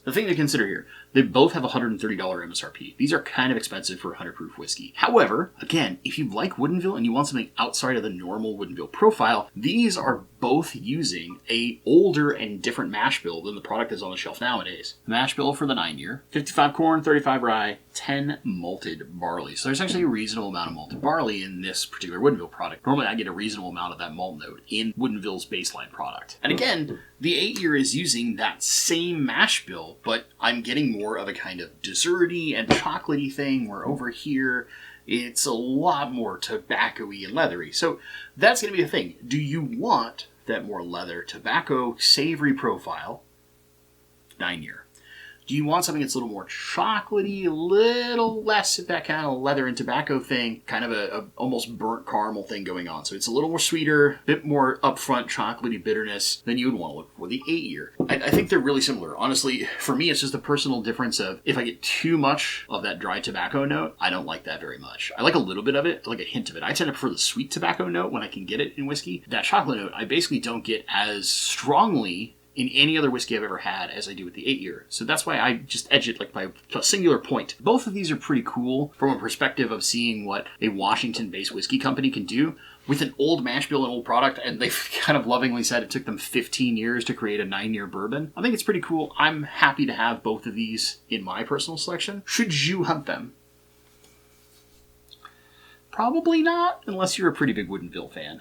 the thing to consider here, they both have $130 MSRP. These are kind of expensive for 100 proof whiskey. However, again, if you like Woodinville and you want something outside of the normal Woodinville profile, these are both using a older and different mash bill than the product that's on the shelf nowadays. The mash bill for the 9-year, 55 corn, 35 rye, 10 malted barley. So there's actually a reasonable amount of malted barley in this particular Woodinville product. Normally I get a reasonable amount of that malt note in Woodinville's baseline product. And again, the 8-year is using that same mash bill, but I'm getting more of a kind of desserty and chocolatey thing, where over here it's a lot more tobacco-y and leathery. So that's going to be the thing. Do you want that more leather, tobacco, savory profile? 9-year. Do you want something that's a little more chocolatey, a little less of that kind of leather and tobacco thing, kind of a almost burnt caramel thing going on? So it's a little more sweeter, a bit more upfront chocolatey bitterness than you would want to look for the 8-year. I think they're really similar. Honestly, for me, it's just a personal difference of if I get too much of that dry tobacco note, I don't like that very much. I like a little bit of it, I like a hint of it. I tend to prefer the sweet tobacco note when I can get it in whiskey. That chocolate note, I basically don't get as strongly in any other whiskey I've ever had as I do with the 8-year. So that's why I just edge it like by a singular point. Both of these are pretty cool from a perspective of seeing what a Washington-based whiskey company can do with an old mash bill and old product, and they've kind of lovingly said it took them 15 years to create a 9-year bourbon. I think it's pretty cool. I'm happy to have both of these in my personal selection. Should you hunt them? Probably not, unless you're a pretty big Woodinville fan.